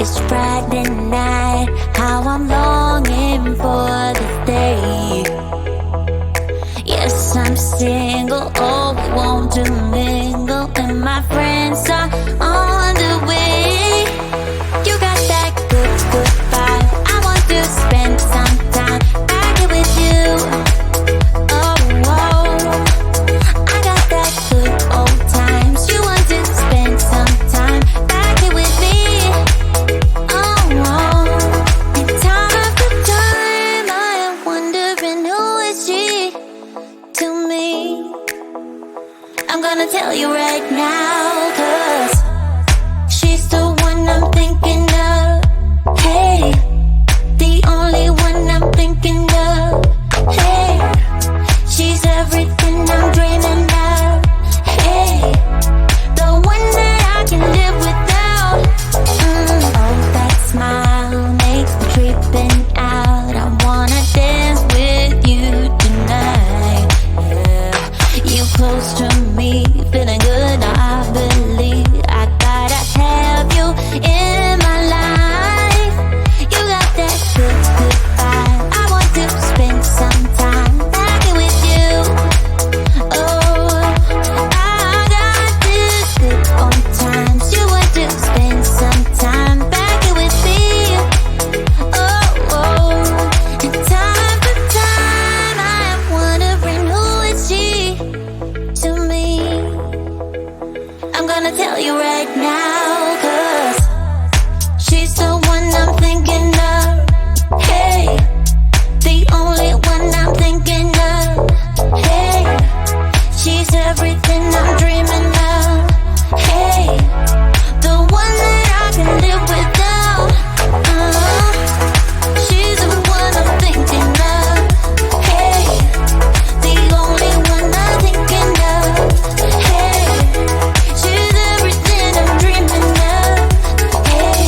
It's Friday night, how I'm longing for this day. Yes, I'm single, oh, we want to mingle, and my friends are on the way. You got that good, good vibe. I want to spend some time back here with you. Oh, I got that good old times. You want to spend some time back here with me. Oh, and time after time I am wondering who is she to me. I'm gonna tell you right now, 'cause she's the one I'm thinking of. Hey, the only one I'm thinking of. Hey, she's everything I'm dreaming of. Hey, the one that I can live without. Oh, that smile makes me creeping out. I wanna dance with you tonight. Yeah, you close to me, feeling good. I believe I gotta have you in my life. You got that good, good vibe. I want to spend some time back here with you. Oh, I got this good old times. You want to spend some time back here with me. Oh, and time after time I am wondering who is she to me. I'm gonna tell you right now, 'cause she's the one I'm thinking of. Hey, the only one I'm thinking of. Hey, she's everything I'm dreaming of. Hey, the one that I can live without. She's the one I'm thinking of. Hey, the only one I'm thinking of. Hey, she's everything I'm dreaming of. Hey,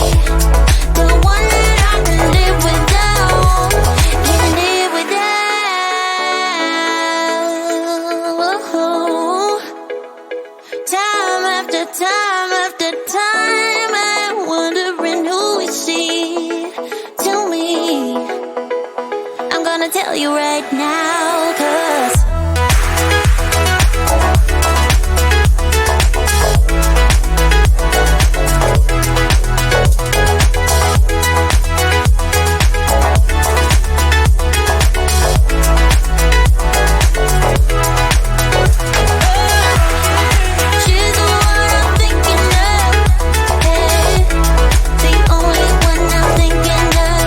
the one that I can live without. Can live without. Time after time after time I'm wondering who is she to me. I'm gonna tell you right now, 'cause she's the one I'm thinking of. Hey, the only one I'm thinking of.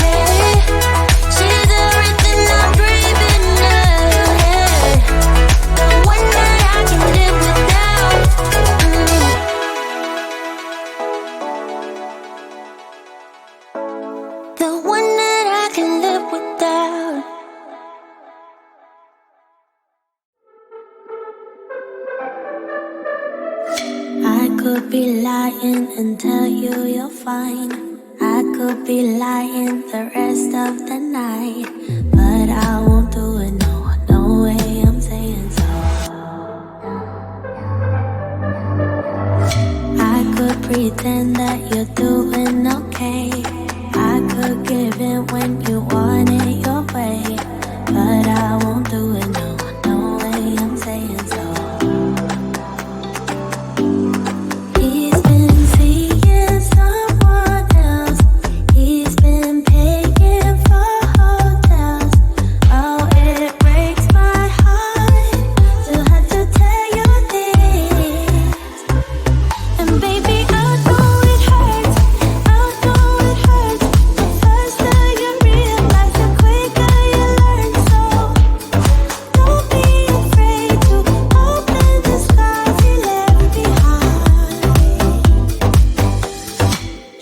Hey, she's everything I'm dreaming of. Hey, the one that I can live without. The one that I can live without. I could be lying and tell you you're fine. I could be lying the rest of the night, but I won't do it, no, no way I'm saying so. I could pretend that you're doing okay. I could give in when you want it your way, but I won't do it, no, no way I'm saying so. He's been seeing someone else. He's been paying for hotels. Oh, it breaks my heart to have to tell you this. And baby, I know it hurts. I know it hurts. The faster you realize, the quicker you learn. So don't be afraid to open the scars you left behind.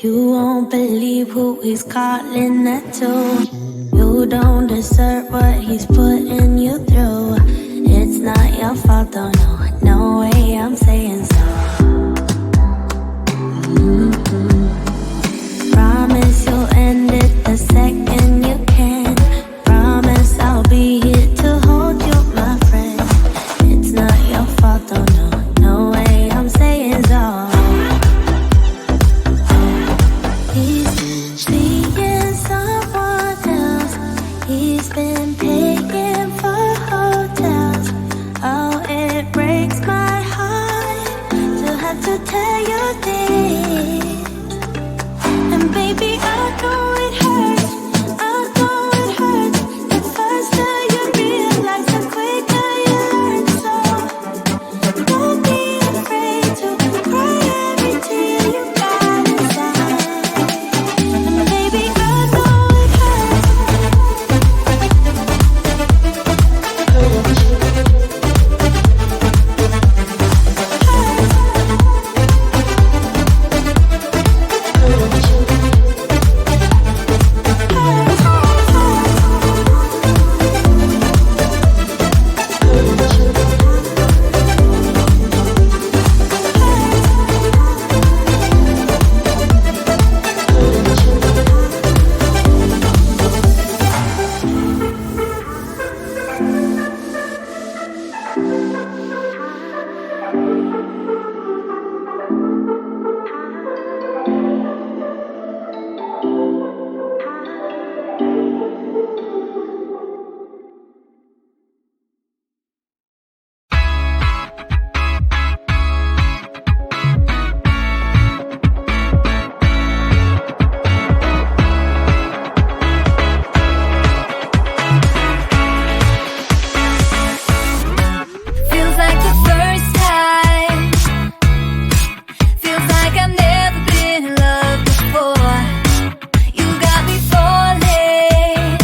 You won't believe who he's calling that to. You don't deserve what he's putting you through. It's not your fault, though, no, no way I'm saying so. Promise you'll end it the second you can. Promise I'll be here to hold you, my friend. It's not your fault, though, no, no way I'm saying so. been paying for hotels. Oh, it breaks my heart to have to tell you this. And baby, I know it hurts. I know it hurts. The faster you realize, the quicker you learn. So don't be afraid to cry every tear you got inside. And baby, I know it hurts. Feels like the first time. Feels like I've never been in love before. You got me falling.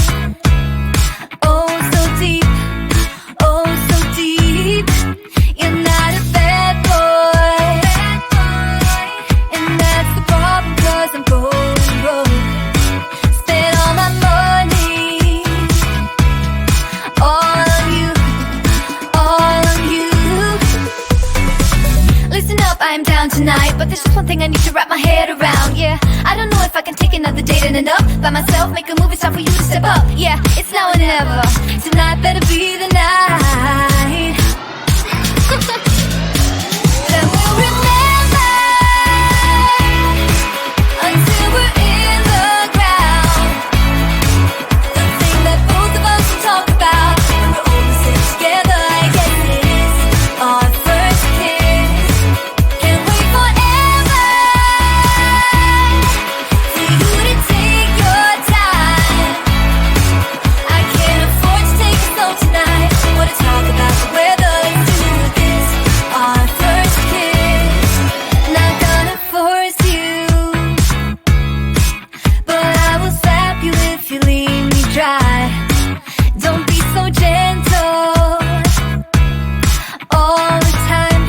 Oh, so deep. Oh, so deep. You're not a bad boy. And that's the problem, 'cause I'm going broke. Spent all my money. All on you. All on you. Listen up, I am down tonight, but there's just one thing I need to wrap my head around. Yeah, I don't know if I can take another date in and up by myself. Make a move, it's time for you to step up. Yeah, it's now or never. Tonight better be the night. Then we'll remember until we're in the ground. The thing that both of us will talk about when we're all sit together. I guess it is our first kiss. Can't wait forever for you to take your time. I can't afford to take it slow tonight. Wanna talk about the weather? Let's do this. Our first kiss. Not gonna force you, but I will slap you if you leave me dry. Don't be so gentle. All the time,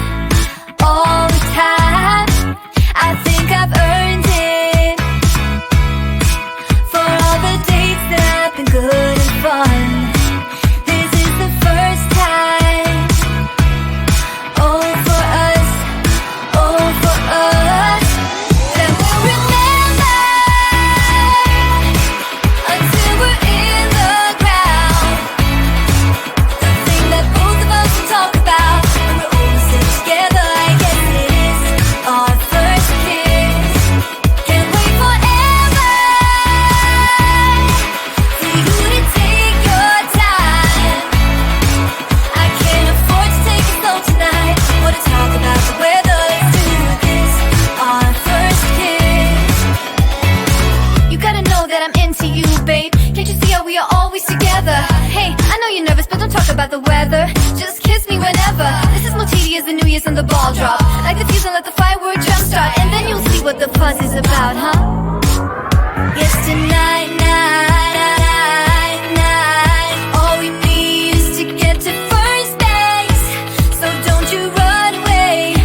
all the time. I think I've earned it for all the dates that have been good and fun. This is the first time. Oh, for us, oh, for us. Then we'll remember until we're in the ground. The thing that both of us will talk about when we're all sit together. I guess it is our first kiss. Can't wait forever for you to take your time. I can't afford to take it slow tonight. Wanna talk about the weather? Let's do this. Our first kiss. You gotta know that I'm into you, babe. Can't you see how we are always together? Hey, I know you're nervous, but don't talk about the weather. Just kiss me whenever. This is more tedious than New Year's and the ball drop. Like the fuse and let the firework jump start, and then you'll see what the fuss is about, huh? Yes, tonight, night. All we need is to get to first base. So don't you run away.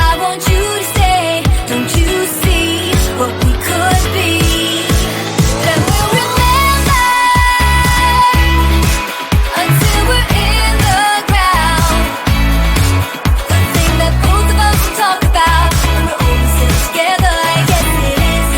I want you to stay. Don't you see what we could be? Then we'll remember until we're in the ground. The thing that both of us will talk about when we're all sit together. I guess it is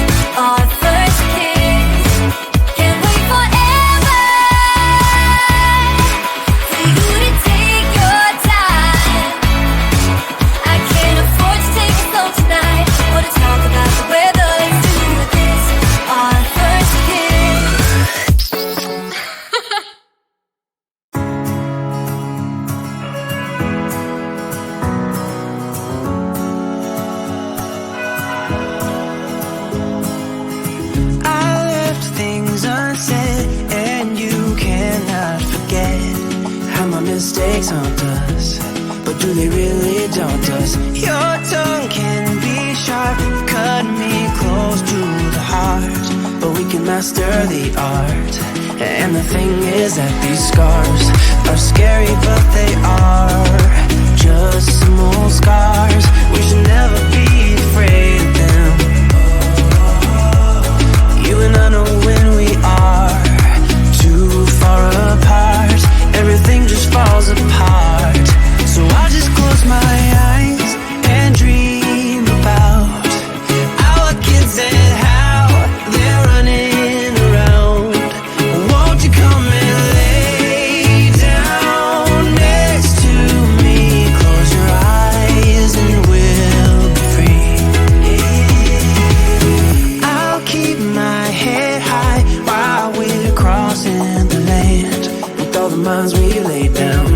mistakes haunt us, but do they really daunt us? Your tongue can be sharp, cut me close to the heart, but we can master the art. And the thing is that these scars are scary, but they are just some old scars. We should never be afraid of them. You and I know when we are too far apart, everything just falls apart. So I just close my eyes and dream about our kids and how they're running around. Won't you come and lay down next to me? Close your eyes and we'll be free. I'll keep my head high while we're crossing the land. With all the minds we lay down,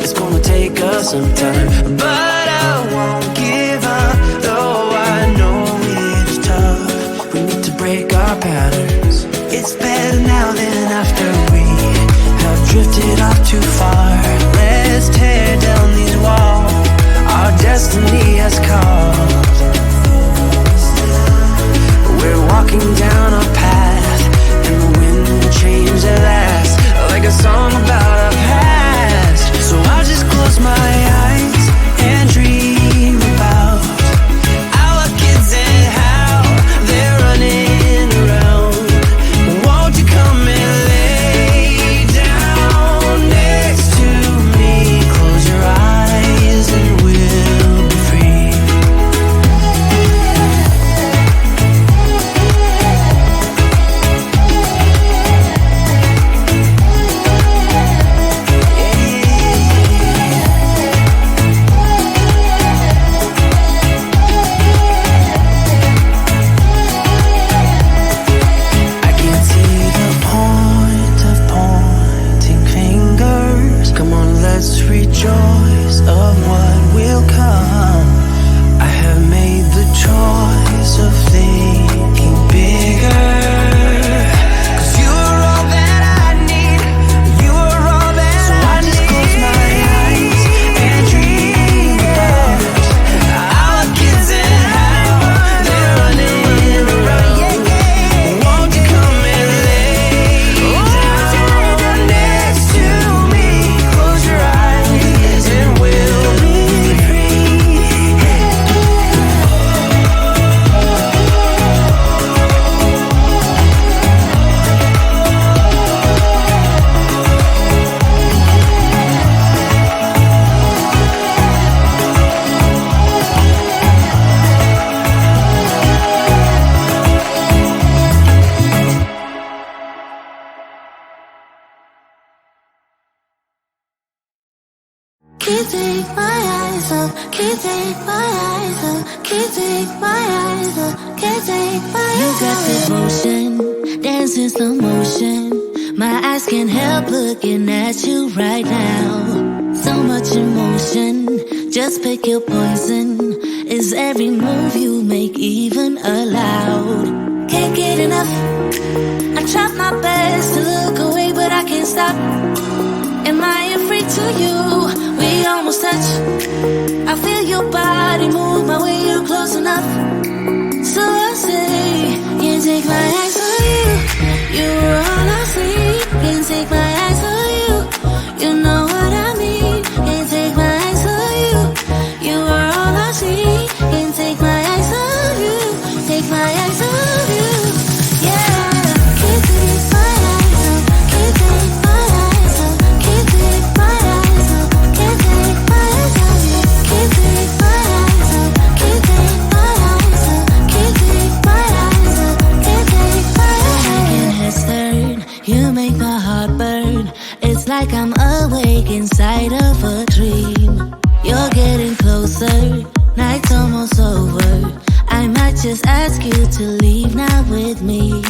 it's gonna take us some time, but I won't give up, though I know it's tough. We need to break our patterns. It's better now than after we have drifted off too far. Let's tear down these walls our destiny has called. We're walking down a path, and the wind will change at last, like a song about our past. So I'll just close my eyes and dream about our kids and how they're running around. Won't you come and lay down next to me? Close your eyes and we'll be free. I can't see the point of pointing fingers. Come on, let's rejoice of what will come. I have made the choice of thinking bigger. 'Cause you're all that I need. You're all that so I just close my eyes and dream about our kids and how they're running around. Won't you come and lay down next to me? Close your eyes and we'll be free. Can't take my eyes off, can't take my eyes off, can't take my eyes off, can't take my eyes off. You got this motion, dancing slow motion. My eyes can't help looking at you right now. So much emotion, just pick your poison. Is every move you make even allowed? Can't get enough. I try my best to look away, but I can't stop. Am I afraid to you? We almost touch. I feel your body move my way, you're close enough. So I say, can't take my eyes on you. You're all I see. Can't take my eyes on you. You know what I mean. Can't take my eyes on you. You are all I see. Can't take my eyes on you. Take my eyes on you. Yeah. Can't take my eyes off. Can't take my eyes off. Can't take my eyes off. Can't take my eyes off you. Can't take my eyes off. Can't take my eyes off. Can't take my eyes off. Can't take my eyes off. Making heads turn, you make my heart burn. It's like I'm awake inside of a dream. You're getting closer, night's almost over. I might just ask you to leave now with me.